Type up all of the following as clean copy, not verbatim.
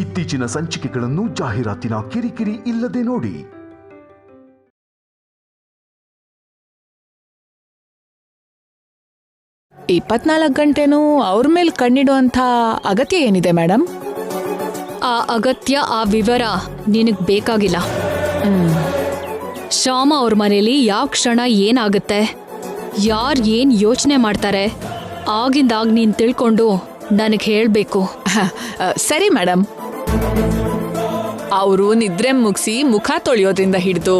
ಇತ್ತೀಚಿನ ಸಂಚಿಕೆಗಳನ್ನು ಜಾಹೀರಾತಿನ ಕಿರಿಕಿರಿ ಇಲ್ಲದೆ ನೋಡಿ. ಗಂಟೆನೂ ಅವ್ರ ಮೇಲೆ ಕಣ್ಣಿಡುವಂಥ ಅಗತ್ಯ ಏನಿದೆ ಮೇಡಮ್? ಆ ಅಗತ್ಯ, ಆ ವಿವರ ನಿನಗ್ ಬೇಕಾಗಿಲ್ಲ. ಶ್ಯಾಮ ಅವ್ರ ಮನೇಲಿ ಯಾವ ಕ್ಷಣ ಏನಾಗುತ್ತೆ, ಯಾರು ಏನ್ ಯೋಚನೆ ಮಾಡ್ತಾರೆ, ಆಗಿಂದಾಗ ನೀನ್ ತಿಳ್ಕೊಂಡು ನನಗೆ ಹೇಳ್ಬೇಕು. ಸರಿ ಮೇಡಮ್. ಅವರು ನಿದ್ರೆ ಮುಗಿಸಿ ಮುಖ ತೊಳೆಯೋದ್ರಿಂದ ಹಿಡಿದು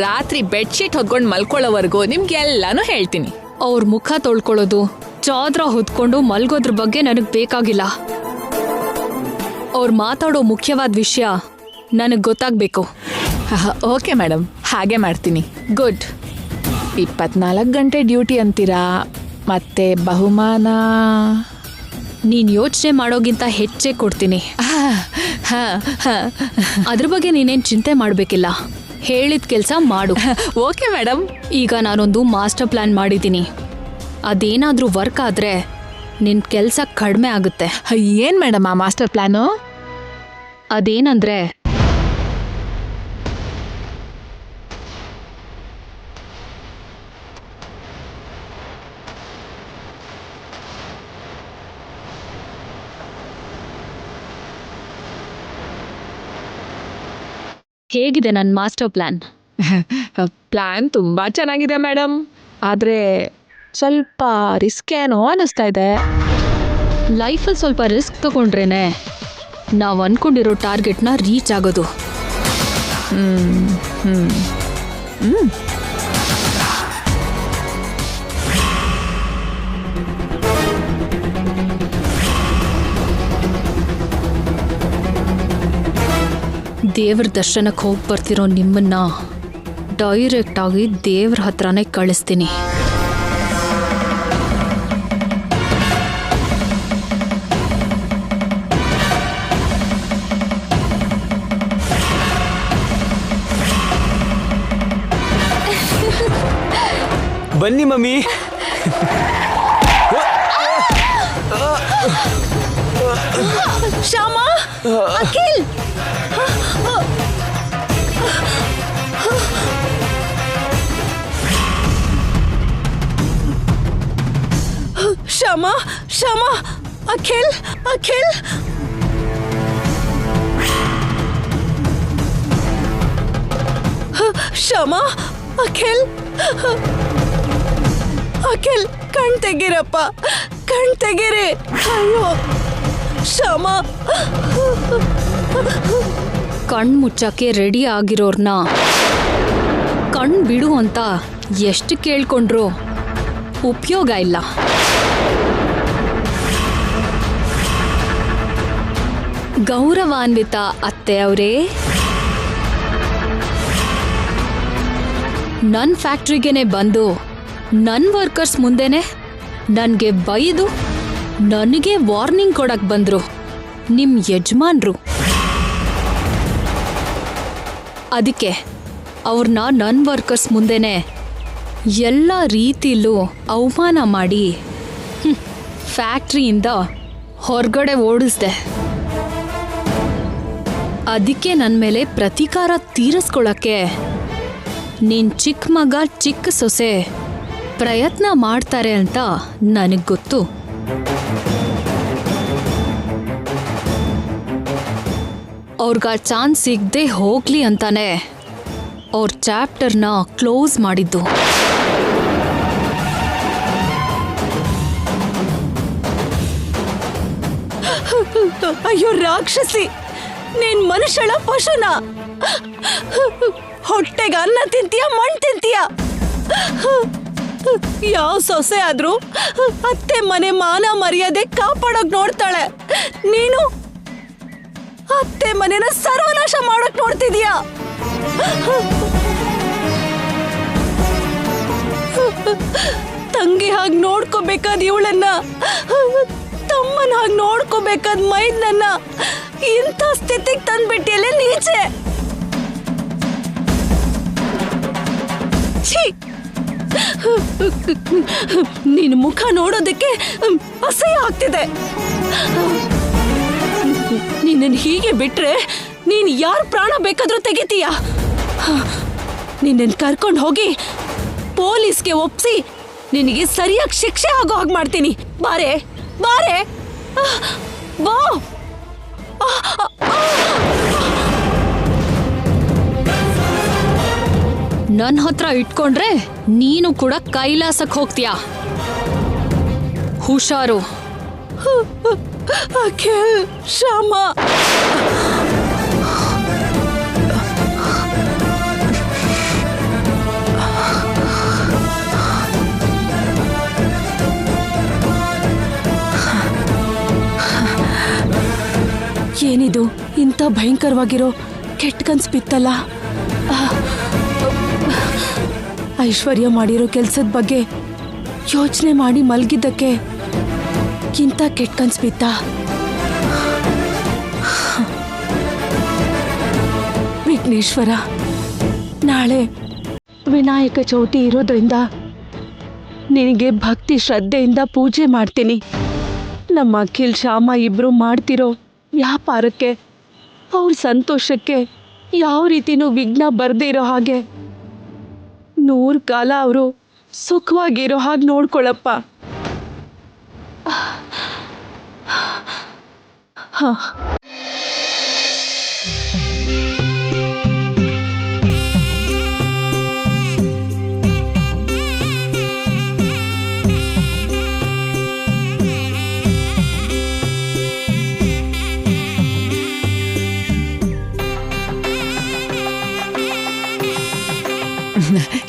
ರಾತ್ರಿ ಬೆಡ್ಶೀಟ್ ಹೊದ್ಕೊಂಡು ಮಲ್ಕೊಳ್ಳೋವರೆಗೂ ನಿಮ್ಗೆಲ್ಲಾನು ಹೇಳ್ತೀನಿ. ಅವ್ರ ಮುಖ ತೊಳ್ಕೊಳ್ಳೋದು, ಚಾದ್ರ ಹೊದ್ಕೊಂಡು ಮಲ್ಗೋದ್ರ ಬಗ್ಗೆ ನನಗ್ ಬೇಕಾಗಿಲ್ಲ. ಅವ್ರು ಮಾತಾಡೋ ಮುಖ್ಯವಾದ ವಿಷಯ ನನಗ್ ಗೊತ್ತಾಗ್ಬೇಕು. ಓಕೆ ಮೇಡಮ್, ಹಾಗೆ ಮಾಡ್ತೀನಿ. ಗುಡ್. 24 ಗಂಟೆ ಡ್ಯೂಟಿ ಅಂತೀರಾ, ಮತ್ತೆ ಬಹುಮಾನ ನೀನ್ ಯೋಚನೆ ಮಾಡೋಗಿಂತ ಹೆಚ್ಚೇ ಕೊಡ್ತೀನಿ. ಅದ್ರ ಬಗ್ಗೆ ನೀನೇನ್ ಚಿಂತೆ ಮಾಡ್ಬೇಕಿಲ್ಲ. ಹೇಳಿದ ಕೆಲಸ ಮಾಡು. Okay madam. ಈಗ ನಾನೊಂದು ಮಾಸ್ಟರ್ ಪ್ಲಾನ್ ಮಾಡಿದ್ದೀನಿ. ಅದೇನಾದ್ರೂ ವರ್ಕ್ ಆದ್ರೆ ನಿನ್ ಕೆಲಸ ಕಡಿಮೆ ಆಗುತ್ತೆ. ಏನ್ ಮೇಡಮ್ ಆ ಮಾಸ್ಟರ್ ಪ್ಲಾನು? ಅದೇನಂದ್ರೆ, ಹೇಗಿದೆ ನನ್ನ ಮಾಸ್ಟರ್ ಪ್ಲಾನ್? ಪ್ಲಾನ್ ತುಂಬಾ ಚೆನ್ನಾಗಿದೆ ಮೇಡಮ್, ಆದ್ರೆ ಸ್ವಲ್ಪ ರಿಸ್ಕ್ ಏನೋ ಅನಿಸ್ತಾ ಇದೆ. ಲೈಫಲ್ಲಿ ಸ್ವಲ್ಪ ರಿಸ್ಕ್ ತಗೊಂಡ್ರೇನೆ ನಾವು ಅನ್ಕೊಂಡಿರೋ ಟಾರ್ಗೆಟ್ನ ರೀಚ್ ಆಗೋದು. ದೇವ್ರ ದರ್ಶನಕ್ಕೆ ಹೋಗಿ ಬರ್ತಿರೋ ನಿಮ್ಮನ್ನ ಡೈರೆಕ್ಟ್ ಆಗಿ ದೇವ್ರ ಹತ್ರನೇ ಕಳಿಸ್ತೀನಿ. ಬನ್ನಿ ಮಮ್ಮಿ. ಶ್ಯಾಮ, ಅಖಿಲ್, ಶ್ಯಾಮ, ಶ್ಯಾಮ, ಅಖಿಲ್, ಅಖಿಲ್, ಶ್ಯಾಮ, ಅಖಿಲ್, ಅಖಿಲ್, ಕಣ್ ತೆಗೀರಪ್ಪ, ಕಣ್ ತೆಗೀರಿ. ಅಯ್ಯೋ ಶ್ಯಾಮ. ಕಣ್ ಮುಚ್ಚಕ್ಕೆ ರೆಡಿ ಆಗಿರೋರ್ನ ಕಣ್ ಬಿಡು ಅಂತ ಎಷ್ಟು ಕೇಳ್ಕೊಂಡ್ರು ಉಪಯೋಗ ಇಲ್ಲ. ಗೌರವಾನ್ವಿತ ಅತ್ತೆ ಅವರೇ, ನನ್ನ ಫ್ಯಾಕ್ಟ್ರಿಗೇನೆ ಬಂದು ನನ್ನ ವರ್ಕರ್ಸ್ ಮುಂದೆನೆ ನನಗೆ ಬೈದು ನನಗೆ ವಾರ್ನಿಂಗ್ ಕೊಡಕ್ ಬಂದ್ರು ನಿಮ್ ಯಜಮಾನ್ರು. ಅದಕ್ಕೆ ಅವ್ರನ್ನ ನನ್ನ ವರ್ಕರ್ಸ್ ಮುಂದೆನೆ ಎಲ್ಲ ರೀತಿಲೂ ಅವಮಾನ ಮಾಡಿ ಫ್ಯಾಕ್ಟ್ರಿಯಿಂದ ಹೊರಗಡೆ ಓಡಿಸ್ದೆ. ಅದಕ್ಕೆ ನನ್ನ ಮೇಲೆ ಪ್ರತೀಕಾರ ತೀರಿಸ್ಕೊಳ್ಳೋಕ್ಕೆ ನಿನ್ ಚಿಕ್ಕ ಮಗ ಚಿಕ್ಕ ಸೊಸೆ ಪ್ರಯತ್ನ ಮಾಡ್ತಾರೆ ಅಂತ ನನಗೆ ಗೊತ್ತು. ಅವ್ರಿಗ ಚಾನ್ಸ್ ಸಿಗದೆ ಹೋಗ್ಲಿ ಅಂತಾನೆ ಅವ್ರ ಚಾಪ್ಟರ್ನ ಕ್ಲೋಸ್ ಮಾಡಿದ್ದು. ಅಯ್ಯೋ ರಾಕ್ಷಸಿ, ನೀನ್ ಮನುಷ್ಯಳ ಪಶುನ? ಹೊಟ್ಟೆಗೆ ಅನ್ನ ತಿಂತೀಯ, ಮಣ್ಣು ತಿಂತೀಯ? ಯಾವ ಸೊಸೆ ಆದ್ರೂ ಅತ್ತೆ ಮನೆ ಮಾನ ಮರ್ಯಾದೆ ಕಾಪಾಡೋಕ್ ನೋಡ್ತಾಳೆ. ನೀನು ಅತ್ತೆ ಮನೆನ ಸರ್ವನಾಶ ಮಾಡಕ್ ನೋಡ್ತಿದೀಯ. ತಂಗಿ ಹಾಗೆ ನೋಡ್ಕೋಬೇಕಾದ ಇವಳನ್ನ, ತಮ್ಮನ ಹಾಗೆ ನೋಡ್ಕೋಬೇಕಾದ ಮೈದ್ನನ್ನ ಇಂಥ ಸ್ಥಿತಿಗೆ ತಂದ್ಬಿಟ್ಟಿಯಲ್ಲೇ ನೀಚೆ. ಛೀ, ನಿನ್ನ ಮುಖ ನೋಡೋದಕ್ಕೆ ಅಸಹ್ಯ ಆಗ್ತಿದೆ. ನಿನ್ನನ್ನು ಹೀಗೆ ಬಿಟ್ರೆ ನೀನು ಯಾರ ಪ್ರಾಣ ಬೇಕಾದ್ರೂ ತೆಗಿತೀಯ. ನಿನ್ನನ್ನು ಕರ್ಕೊಂಡು ಹೋಗಿ ಪೊಲೀಸ್ಗೆ ಒಪ್ಸಿ ನಿನಗೆ ಸರಿಯಾಗಿ ಶಿಕ್ಷೆ ಆಗೋ ಹಾಗೆ ಮಾಡ್ತೀನಿ. ಬಾರೆ ಬಾರೆ ಬಾ. ನನ್ನ ಹತ್ರ ಇಟ್ಕೊಂಡ್ರೆ ನೀನು ಕೂಡ ಕೈಲಾಸಕ್ಕೆ ಹೋಗ್ತೀಯಾ. ಹುಷಾರು. ಅಖಿಲ್, ಶ್ಯಾಮ, ಏನಿದು ಇಂಥ ಭಯಂಕರವಾಗಿರೋ ಕೆಟ್ಟ ಕನ್ಸು ಬಿತ್ತಲ್ಲ. ಐಶ್ವರ್ಯ ಮಾಡಿರೋ ಕೆಲಸದ ಬಗ್ಗೆ ಯೋಚನೆ ಮಾಡಿ ಮಲಗಿದ್ದಕ್ಕೆ ಇಂಥ ಕೆಟ್ಟ ಕನ್ಸು ಬಿತ್ತ. ವಿಘ್ನೇಶ್ವರ, ನಾಳೆ ವಿನಾಯಕ ಚೌತಿ ಇರೋದ್ರಿಂದ ನಿನಗೆ ಭಕ್ತಿ ಶ್ರದ್ಧೆಯಿಂದ ಪೂಜೆ ಮಾಡ್ತೀನಿ. ನಮ್ಮ ಅಖಿಲ್, ಶ್ಯಾಮ ಇಬ್ಬರು ಮಾಡ್ತಿರೋ ವ್ಯಾಪಾರಕ್ಕೆ, ಅವ್ರ ಸಂತೋಷಕ್ಕೆ ಯಾವ ರೀತಿನೂ ವಿಘ್ನ ಬರದೇ ಇರೋ ಹಾಗೆ 100 ಕಾಲ ಅವರು ಸುಖವಾಗಿರೋ ಹಾಗೆ ನೋಡ್ಕೊಳಪ್ಪ. ಹಾಂ.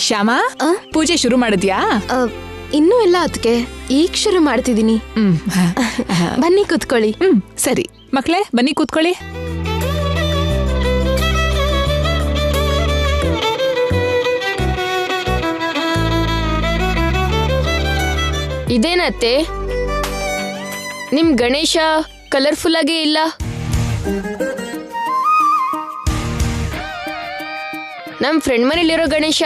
ಶ್ಯಾಮ, ಪೂಜೆ ಶುರು ಮಾಡಿದ್ಯಾ? ಇನ್ನೂ ಇಲ್ಲ ಅದಕ್ಕೆ, ಈಗ ಶುರು ಮಾಡ್ತಿದ್ದೀನಿ. ಬನ್ನಿ ಕೂತ್ಕೊಳ್ಳಿ. ಸರಿ ಮಕ್ಕಳೇ, ಬನ್ನಿ ಕೂತ್ಕೊಳ್ಳಿ. ಇದೇನತ್ತೆ, ನಿಮ್ ಗಣೇಶ ಕಲರ್ಫುಲ್ ಆಗೇ ಇಲ್ಲ. ನಮ್ ಫ್ರೆಂಡ್ ಮನೇಲಿರೋ ಗಣೇಶ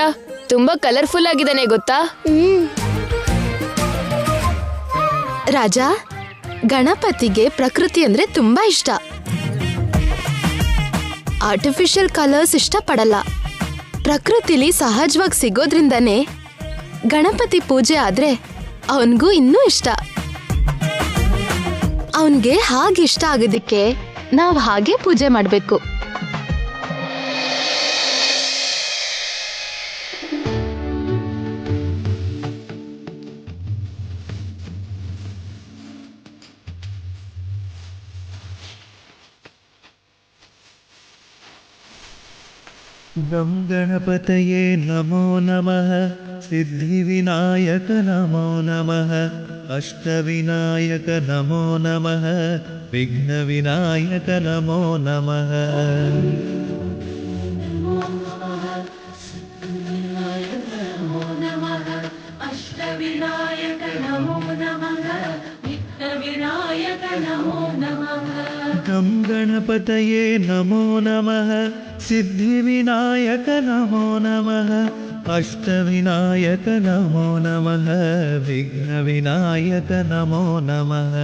ತುಂಬಾ ಕಲರ್ಫುಲ್ ಆಗಿದ್ದಾನೆ ಗೊತ್ತಾ? ರಾಜ, ಗಣಪತಿಗೆ ಪ್ರಕೃತಿ ಅಂದ್ರೆ ತುಂಬಾ ಇಷ್ಟ. ಆರ್ಟಿಫಿಷಿಯಲ್ ಕಲರ್ಸ್ ಇಷ್ಟ ಪಡಲ್ಲ. ಪ್ರಕೃತಿಲಿ ಸಹಜವಾಗಿ ಸಿಗೋದ್ರಿಂದನೇ ಗಣಪತಿ ಪೂಜೆ ಆದ್ರೆ ಅವನಿಗೂ ಇನ್ನೂ ಇಷ್ಟ. ಅವನ್ಗೆ ಹಾಗೆ ಇಷ್ಟ ಆಗೋದಕ್ಕೆ ನಾವು ಹಾಗೆ ಪೂಜೆ ಮಾಡಬೇಕು. ಗಂ ಗಣಪತಯೇ ನಮೋ ನಮಃ, ಸಿದ್ಧಿವಿನಾಯಕ ನಮೋ ನಮಃ, ಅಷ್ಟವಿನಾಯಕ ನಮೋ ನಮಃ, ವಿಘ್ನವಿನಾಯಕ ನಮೋ ನಮಃ. ಗಂ ಗಣಪತಯೇ ನಮೋ ನಮಃ, ಸಿದ್ಧಿವಿನಾಯಕ ನಮೋ ನಮಃ, ಅಷ್ಟವಿನಾಯಕ ನಮೋ ನಮಃ, ವಿಘ್ನವಿನಾಯಕ ನಮೋ ನಮಃ.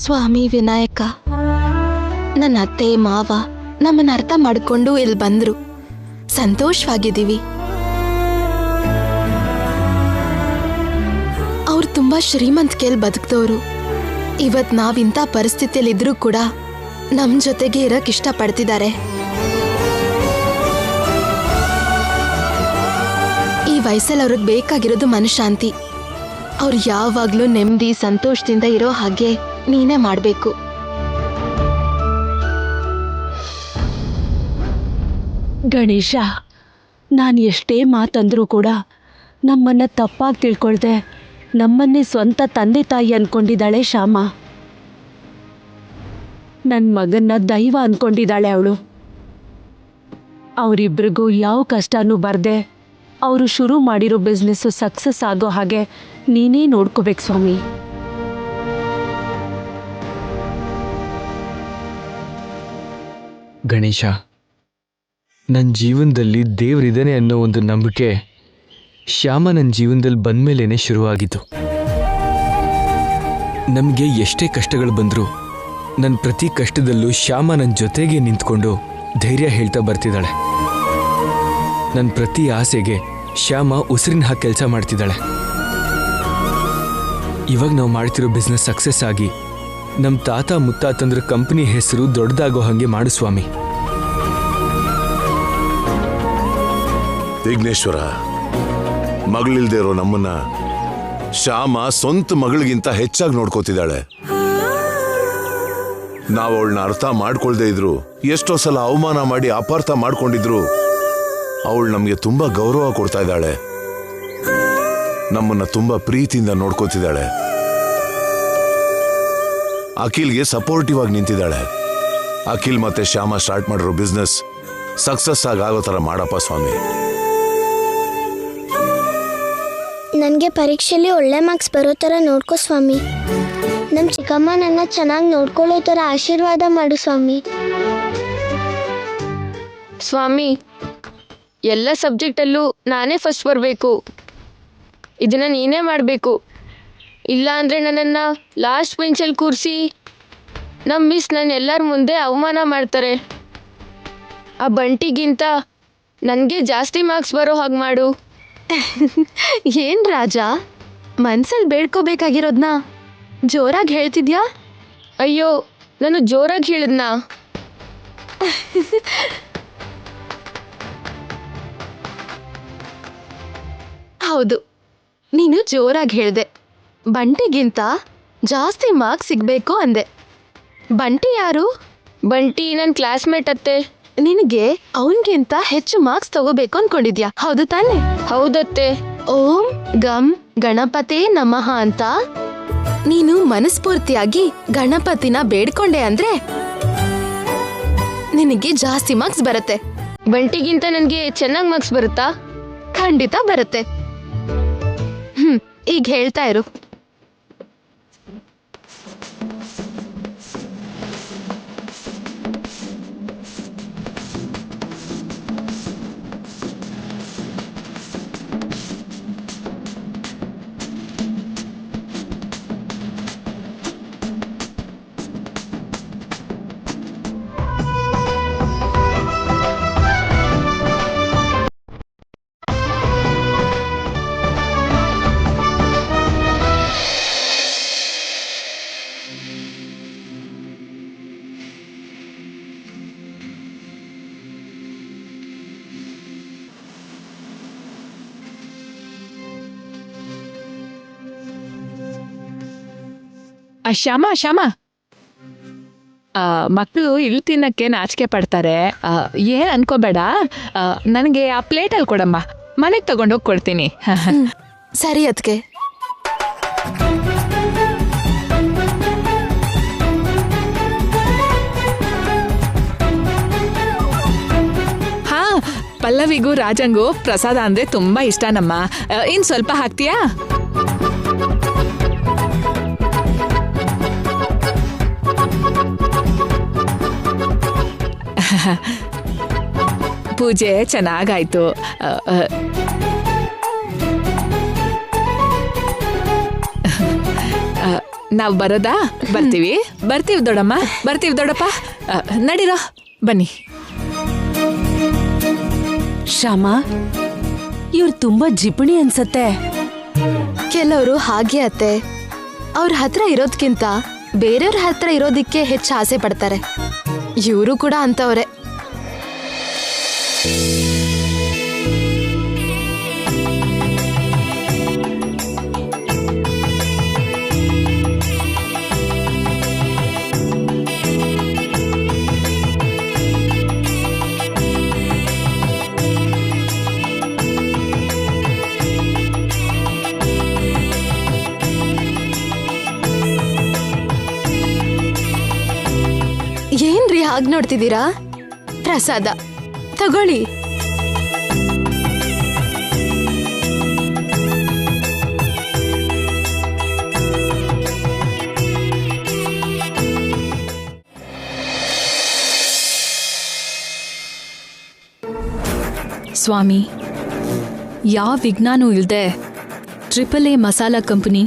ಸ್ವಾಮಿ ವಿನಾಯಕ, ನನ್ನ ಅತ್ತೆ ಮಾವ ನಮ್ಮನ್ನ ಅರ್ಥ ಮಾಡಿಕೊಂಡು ಇಲ್ಲಿ ಬಂದ್ರು. ಸಂತೋಷವಾಗಿದ್ದೀವಿ. ಅವ್ರು ತುಂಬಾ ಶ್ರೀಮಂತಿಕೆಯಲ್ಲಿ ಬದುಕ್ದವ್ರು. ಇವತ್ ನಾವಿಂಥ ಪರಿಸ್ಥಿತಿಯಲ್ಲಿದ್ರೂ ಕೂಡ ನಮ್ ಜೊತೆಗೆ ಇರಕ್ ಇಷ್ಟಪಡ್ತಿದ್ದಾರೆ. ಈ ವಯಸ್ಸಲ್ಲಿ ಅವ್ರಿಗೆ ಬೇಕಾಗಿರೋದು ಮನಃಶಾಂತಿ. ಅವ್ರು ಯಾವಾಗ್ಲೂ ನೆಮ್ಮದಿ ಸಂತೋಷದಿಂದ ಇರೋ ಹಾಗೆ ನೀನೇ ಮಾಡಬೇಕು. ಗಣೇಶ, ನಾನು ಎಷ್ಟೇ ಮಾತಂದ್ರೂ ಕೂಡ ನಮ್ಮನ್ನು ತಪ್ಪಾಗಿ ತಿಳ್ಕೊಳ್ದೆ ನಮ್ಮನ್ನೇ ಸ್ವಂತ ತಂದೆ ತಾಯಿ ಅನ್ಕೊಂಡಿದ್ದಾಳೆ ಶ್ಯಾಮ. ನನ್ನ ಮಗನ್ನ ದೈವ ಅನ್ಕೊಂಡಿದ್ದಾಳೆ ಅವಳು. ಅವರಿಬ್ರಿಗೂ ಯಾವ ಕಷ್ಟನೂ ಬರ್ದೆ ಅವರು ಶುರು ಮಾಡಿರೋ ಬಿಸ್ನೆಸ್ಸು ಸಕ್ಸಸ್ ಆಗೋ ಹಾಗೆ ನೀನೇ ನೋಡ್ಕೋಬೇಕು ಸ್ವಾಮಿ. ಗಣೇಶ, ನನ್ನ ಜೀವನದಲ್ಲಿ ದೇವರಿದ್ದಾನೆ ಅನ್ನೋ ಒಂದು ನಂಬಿಕೆ ಶ್ಯಾಮ ನನ್ನ ಜೀವನದಲ್ಲಿ ಬಂದಮೇಲೇನೆ ಶುರುವಾಗಿತ್ತು. ನಮಗೆ ಎಷ್ಟೇ ಕಷ್ಟಗಳು ಬಂದರೂ ನನ್ನ ಪ್ರತಿ ಕಷ್ಟದಲ್ಲೂ ಶ್ಯಾಮ ನನ್ನ ಜೊತೆಗೆ ನಿಂತ್ಕೊಂಡು ಧೈರ್ಯ ಹೇಳ್ತಾ ಬರ್ತಿದ್ದಾಳೆ. ನನ್ನ ಪ್ರತಿ ಆಸೆಗೆ ಶ್ಯಾಮ ಉಸಿರಿನ ಹಾಕಿ ಕೆಲಸ ಮಾಡ್ತಿದ್ದಾಳೆ. ಇವಾಗ ನಾವು ಮಾಡ್ತಿರೋ ಬಿಸ್ನೆಸ್ ಸಕ್ಸಸ್ ಆಗಿ ನಮ್ಮ ತಾತ ಮುತ್ತಾತಂದ್ರ ಕಂಪನಿ ಹೆಸರು ದೊಡ್ಡದಾಗೋ ಹಾಗೆ ಮಾಡು ಸ್ವಾಮಿ. ವಿಘ್ನೇಶ್ವರ, ಮಗಳಿಲ್ದೇ ಇರೋ ನಮ್ಮನ್ನ ಶ್ಯಾಮ ಸ್ವಂತ ಮಗಳಿಗಿಂತ ಹೆಚ್ಚಾಗಿ ನೋಡ್ಕೋತಿದ್ದಾಳೆ. ನಾವು ಅವಳನ್ನ ಅರ್ಥ ಮಾಡ್ಕೊಳ್ದೇ ಇದ್ರು, ಎಷ್ಟೋ ಸಲ ಅವಮಾನ ಮಾಡಿ ಅಪಾರ್ಥ ಮಾಡ್ಕೊಂಡಿದ್ರು, ಅವಳು ನಮಗೆ ತುಂಬಾ ಗೌರವ ಕೊಡ್ತಾ ಇದ್ದಾಳೆ. ನಮ್ಮನ್ನ ತುಂಬಾ ಪ್ರೀತಿಯಿಂದ ನೋಡ್ಕೋತಿದ್ದಾಳೆ. ಅಖಿಲ್ಗೆ ಸಪೋರ್ಟಿವ್ ಆಗಿ ನಿಂತಿದ್ದಾಳೆ. ಅಖಿಲ್ ಮತ್ತೆ ಶ್ಯಾಮ ಸ್ಟಾರ್ಟ್ ಮಾಡಿರೋ ಬಿಸ್ನೆಸ್ ಸಕ್ಸಸ್ ಆಗೋ ಥರ ಮಾಡಪ್ಪ ಸ್ವಾಮಿ. ನನಗೆ ಪರೀಕ್ಷೆಯಲ್ಲಿ ಒಳ್ಳೆ ಮಾರ್ಕ್ಸ್ ಬರೋ ಥರ ನೋಡ್ಕೋ ಸ್ವಾಮಿ. ನಮ್ಮ ಚಿಕ್ಕಮ್ಮ ನನ್ನ ಚೆನ್ನಾಗಿ ನೋಡ್ಕೊಳ್ಳೋ ಥರ ಆಶೀರ್ವಾದ ಮಾಡು ಸ್ವಾಮಿ. ಸ್ವಾಮಿ, ಎಲ್ಲ ಸಬ್ಜೆಕ್ಟಲ್ಲೂ ನಾನೇ ಫಸ್ಟ್ ಬರಬೇಕು. ಇದನ್ನು ನೀನೇ ಮಾಡಬೇಕು. ಇಲ್ಲ ಅಂದರೆ ನನ್ನನ್ನು ಲಾಸ್ಟ್ ಬೆಂಚಲ್ಲಿ ಕೂರಿಸಿ ನಮ್ಮ ಮಿಸ್ ನನ್ನ ಎಲ್ಲರ ಮುಂದೆ ಅವಮಾನ ಮಾಡ್ತಾರೆ. ಆ ಬಂಟಿಗಿಂತ ನನಗೆ ಜಾಸ್ತಿ ಮಾರ್ಕ್ಸ್ ಬರೋ ಹಾಗೆ ಮಾಡು. ಏನ್ ರಾಜ, ಮನ್ಸಲ್ಲಿ ಬೇಡ್ಕೋಬೇಕಾಗಿರೋದ್ನ ಜೋರಾಗಿ ಹೇಳ್ತಿದ್ಯಾ? ಅಯ್ಯೋ, ನಾನು ಜೋರಾಗಿ ಹೇಳಿದ್ನಾ? ಹೌದು, ನೀನು ಜೋರಾಗಿ ಹೇಳ್ದೆ. ಬಂಟಿಗಿಂತ ಜಾಸ್ತಿ ಮಾರ್ಕ್ಸ್ ಸಿಗ್ಬೇಕು ಅಂದೆ. ಬಂಟಿ ಯಾರು? ಬಂಟಿ ನನ್ನ ಕ್ಲಾಸ್ಮೇಟ್ ಅತ್ತೆ. ನಿನಗೆ ಅವನಿಗಿಂತ ಹೆಚ್ಚು ಮಾರ್ಕ್ಸ್ ತಗೋಬೇಕು ಅನ್ಕೊಂಡಿದ್ಯಾ, ಹೌದು ತಾನೆ? ಹೌದತ್ತೆ. ಓಂ ಗಂ ಗಣಪತಿ ನಮಃ ಅಂತ ನೀನು ಮನಸ್ಫೂರ್ತಿಯಾಗಿ ಗಣಪತಿನ ಬೇಡ್ಕೊಂಡೆ ಅಂದ್ರೆ ನಿನಗೆ ಜಾಸ್ತಿ ಮಾರ್ಕ್ಸ್ ಬರುತ್ತೆ. ಬಂಟಿಗಿಂತ ನನಗೆ ಚೆನ್ನಾಗಿ ಮಾರ್ಕ್ಸ್ ಬರುತ್ತಾ? ಖಂಡಿತ ಬರುತ್ತೆ. ಈಗ ಹೇಳ್ತಾ ಇರು. ಶ್ಯಾಮ, ಮಕ್ಕಳು ಇಲ್ಲಿ ತಿನ್ನಕ್ಕೆ ನಾಚಿಕೆ ಪಡ್ತಾರೆ. ಏನ್ ಅನ್ಕೋಬೇಡ. ನನಗೆ ಆ ಪ್ಲೇಟಲ್ಲಿ ಕೊಡಮ್ಮ, ಮನೆಗೆ ತಗೊಂಡೋಗಿ ಕೊಡ್ತೀನಿ. ಸರಿ ಅದ್ಕೆ. ಹಾ, ಪಲ್ಲವಿಗೂ ರಾಜಂಗೂ ಪ್ರಸಾದ ಅಂದ್ರೆ ತುಂಬಾ ಇಷ್ಟನಮ್ಮ. ಇನ್ ಸ್ವಲ್ಪ ಹಾಕ್ತೀಯಾ? ಪೂಜೆ ಚೆನ್ನಾಗಾಯ್ತು. ನಾವು ಬರೋದಾ? ಬರ್ತೀವಿ ದೊಡ್ಡಮ್ಮ, ಬರ್ತೀವಿ ದೊಡ್ಡಪ್ಪ. ನಡೀರೋ, ಬನ್ನಿ. ಶ್ಯಾಮ, ಇವ್ರು ತುಂಬಾ ಜಿಪಣಿ ಅನ್ಸತ್ತೆ. ಕೆಲವರು ಹಾಗೆ ಅತ್ತೆ, ಅವ್ರ ಹತ್ರ ಇರೋದ್ಕಿಂತ ಬೇರೆಯವ್ರ ಹತ್ರ ಇರೋದಿಕ್ಕೆ ಹೆಚ್ಚು ಆಸೆ ಪಡ್ತಾರೆ. ಇವರು ಕೂಡ ಅಂತವ್ರೆ. ಹಾಗೆ ನೋಡ್ತಿದ್ದೀರಾ? ಪ್ರಸಾದ ತಗೊಳ್ಳಿ. ಸ್ವಾಮಿ, ಯಾವ ವಿಘ್ನನೂ ಇಲ್ಲದೆ AAA ಮಸಾಲಾ ಕಂಪನಿ,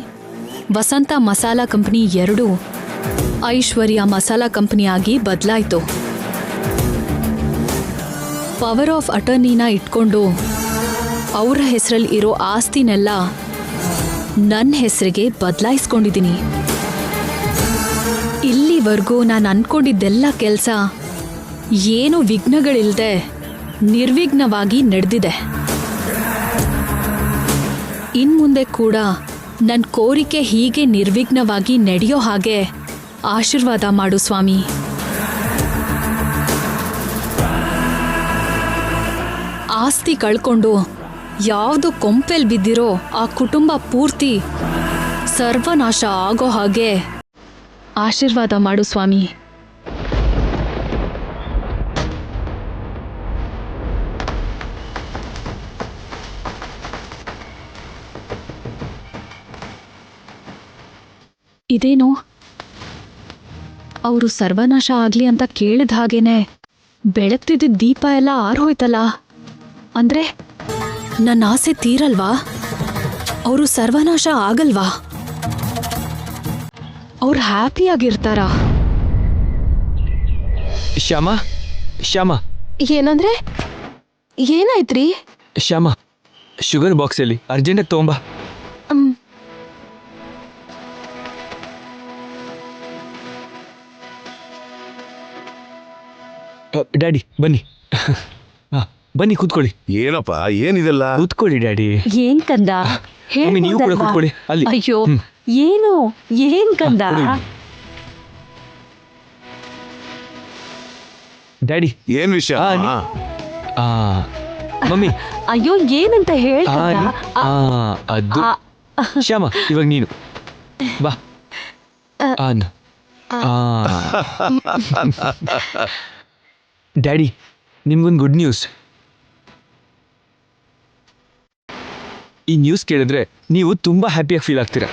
ವಸಂತ ಮಸಾಲಾ ಕಂಪನಿ ಎರಡೂ ಐಶ್ವರ್ಯ ಮಸಾಲಾ ಕಂಪನಿಯಾಗಿ ಬದಲಾಯಿತು. ಪವರ್ ಆಫ್ ಅಟರ್ನಿನ ಇಟ್ಕೊಂಡು ಅವರ ಹೆಸರಲ್ಲಿ ಇರೋ ಆಸ್ತಿನೆಲ್ಲ ನನ್ನ ಹೆಸರಿಗೆ ಬದಲಾಯಿಸ್ಕೊಂಡಿದ್ದೀನಿ. ಇಲ್ಲಿವರೆಗೂ ನಾನು ಅನ್ಕೊಂಡಿದ್ದೆಲ್ಲ ಕೆಲಸ ಏನು ವಿಘ್ನಗಳಿಲ್ಲದೆ ನಿರ್ವಿಘ್ನವಾಗಿ ನಡೆದಿದೆ. ಇನ್ಮುಂದೆ ಕೂಡ ನನ್ನ ಕೋರಿಕೆ ಹೀಗೆ ನಿರ್ವಿಘ್ನವಾಗಿ ನಡೆಯೋ ಹಾಗೆ ಆಶೀರ್ವಾದ ಮಾಡು ಸ್ವಾಮಿ. ಆಸ್ತಿ ಕಳ್ಕೊಂಡು ಯಾವುದು ಕೊಂಪೆಲ್ ಬಿದ್ದಿರೋ ಆ ಕುಟುಂಬ ಪೂರ್ತಿ ಸರ್ವನಾಶ ಆಗೋ ಹಾಗೆ ಆಶೀರ್ವಾದ ಮಾಡು ಸ್ವಾಮಿ. ಇದೇನು, ಅವರು ಸರ್ವನಾಶ ಆಗ್ಲಿ ಅಂತ ಕೇಳಿದ ಹಾಗೇನೆ ಬೆಳಗ್ತಿದ್ದ ದೀಪ ಎಲ್ಲ ಆರ್ಹೋಯ್ತಲ್ಲ. ಅಂದ್ರೆ ನನ್ನ ಆಸೆ ತೀರಲ್ವಾ? ಅವರು ಸರ್ವನಾಶ ಆಗಲ್ವಾ? ಅವ್ರು ಹ್ಯಾಪಿಯಾಗಿರ್ತಾರಾ? ಶ್ಯಾಮ, ಶ್ಯಾಮ, ಏನಂದ್ರೆ ಏನಾಯ್ತ್ರಿ? ಶ್ಯಾಮ, ಶುಗರ್ ಬಾಕ್ಸಲ್ಲಿ ಅರ್ಜೆಂಟಾಗಿ ತೊಗೊಂಬಾ. ಡ್ಯಾಡಿ ಬನ್ನಿ. ಬನ್ನಿ ಕೂತ್ಕೊಳ್ಳಿ. ಏನಪ್ಪ ಏನಿದೆಲ್ಲ? ಕೂತ್ಕೊಳ್ಳಿ ಡ್ಯಾಡಿ. ಏನ್ ಕಂದ? ಮಮ್ಮಿ, ನೀವು ಕೂಡ ಕೂತ್ಕೊಳ್ಳಿ ಅಲ್ಲಿ. ಅಯ್ಯೋ, ಏನು ಏನ್ ಕಂದ? ಡ್ಯಾಡಿ ಏನ್ ವಿಷಯ? ಮಮ್ಮಿ, ಅಯ್ಯೋ ಏನಂತ ಹೇಳ್ ಅದು ಶ್ಯಾಮ, ಇವಾಗ ನೀನು ಬಾ. ಡ್ಯಾಡಿ, ನಿಮ್ಗೊಂದು ಗುಡ್ ನ್ಯೂಸ್. ಈ ನ್ಯೂಸ್ ಕೇಳಿದ್ರೆ ನೀವು ತುಂಬಾ ಹ್ಯಾಪಿಯಾಗಿ ಫೀಲ್ ಆಗ್ತೀರಾ.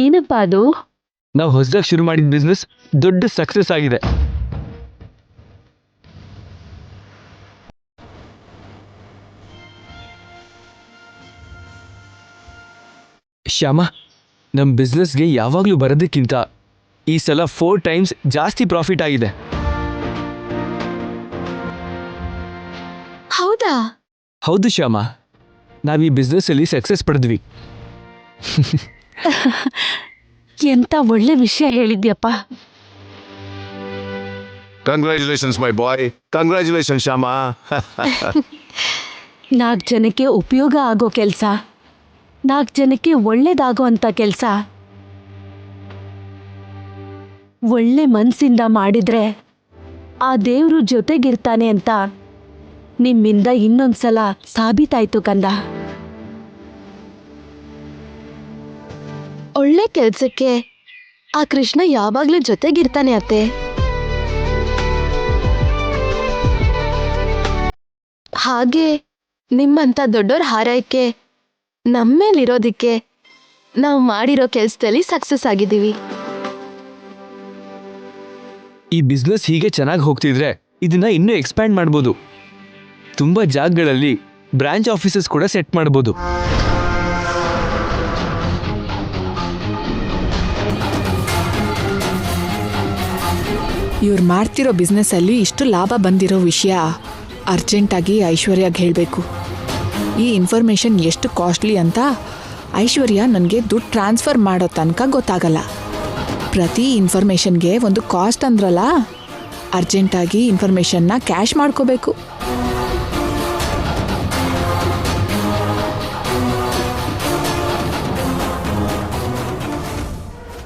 ಏನಪ್ಪಾ ಅದು? ನಾವು ಹೊಸದಾಗಿ ಶುರು ಮಾಡಿದ ಬಿಸ್ನೆಸ್ ದೊಡ್ಡ ಸಕ್ಸಸ್ ಆಗಿದೆ. ಶ್ಯಾಮ, ನಮ್ಮ ಬಿಸ್ನೆಸ್ಗೆ ಯಾವಾಗಲೂ ಬರೋದಕ್ಕಿಂತ ಈ ಸಲ 4 times ಜಾಸ್ತಿ ಪ್ರಾಫಿಟ್ ಆಗಿದೆ. ಹೌದಾ? ಹೌದು ಶ್ಯಾಮ, ನಾವು ಈ ಬಿಸ್ನೆಸ್ಸಲ್ಲಿ ಸಕ್ಸಸ್ ಪಡೆದ್ವಿ. ಎಂತ ಒಳ್ಳೆ ವಿಷಯ ಹೇಳಿದ್ಯಪ್ಪ. ಕಂಗ್ರ್ಯಾಚುಲೇಷನ್ಸ್ ಮೈ ಬಾಯ್. ಕಂಗ್ರ್ಯಾಚುಲೇಷನ್ ಶ್ಯಾಮ. 4 ಜನಕ್ಕೆ ಉಪಯೋಗ ಆಗೋ ಕೆಲಸ, 4 ಜನಕ್ಕೆ ಒಳ್ಳೇದಾಗೋ ಅಂತ ಕೆಲಸ ಒಳ್ಳೆ ಮನಸ್ಸಿಂದ ಮಾಡಿದ್ರೆ ಆ ದೇವ್ರು ಜೊತೆಗಿರ್ತಾನೆ ಅಂತ ನಿಮ್ಮಿಂದ ಇನ್ನೊಂದ್ಸಲ ಸಾಬೀತಾಯ್ತು ಕಂದ. ಒಳ್ಳೆ ಕೆಲ್ಸಕ್ಕೆ ಆ ಕೃಷ್ಣ ಯಾವಾಗ್ಲೂ ಜೊತೆಗಿರ್ತಾನೆ ಅತ್ತೆ. ಹಾಗೆ ನಿಮ್ಮಂತ ದೊಡ್ಡೋರ್ ಹಾರೈಕೆ ನಮ್ಮೇಲಿರೋದಿಕ್ಕೆ ನಾವು ಮಾಡಿರೋ ಕೆಲ್ಸದಲ್ಲಿ ಸಕ್ಸಸ್ ಆಗಿದ್ದೀವಿ. ಈ ಬಿಸ್ನೆಸ್ ಹೀಗೆ ಚೆನ್ನಾಗಿ ಹೋಗ್ತಿದ್ರೆ ಇದನ್ನ ಇನ್ನೂ ಎಕ್ಸ್ಪ್ಯಾಂಡ್ ಮಾಡ್ಬೋದು. ತುಂಬಾ ಜಾಗಗಳಲ್ಲಿ ಬ್ರಾಂಚ್ ಆಫೀಸಸ್ ಕೂಡ ಸೆಟ್ ಮಾಡ್ಬೋದು. ಇವ್ರು ಮಾಡ್ತಿರೋ ಬಿಸ್ನೆಸ್ಸಲ್ಲಿ ಇಷ್ಟು ಲಾಭ ಬಂದಿರೋ ವಿಷಯ ಅರ್ಜೆಂಟಾಗಿ ಐಶ್ವರ್ಯಾಗೆ ಹೇಳಬೇಕು. ಈ ಇನ್ಫಾರ್ಮೇಷನ್ ಎಷ್ಟು ಕಾಸ್ಟ್ಲಿ ಅಂತ ಐಶ್ವರ್ಯ ನನಗೆ ದುಡ್ಡು ಟ್ರಾನ್ಸ್ಫರ್ ಮಾಡೋ ತನಕ ಗೊತ್ತಾಗಲ್ಲ. ಪ್ರತಿ ಇನ್ಫಾರ್ಮೇಷನ್ಗೆ ಒಂದು ಕಾಸ್ಟ್ ಅಂದ್ರಲ್ಲ, ಅರ್ಜೆಂಟಾಗಿ ಇನ್ಫಾರ್ಮೇಷನ್ನ ಕ್ಯಾಶ್ ಮಾಡ್ಕೋಬೇಕು.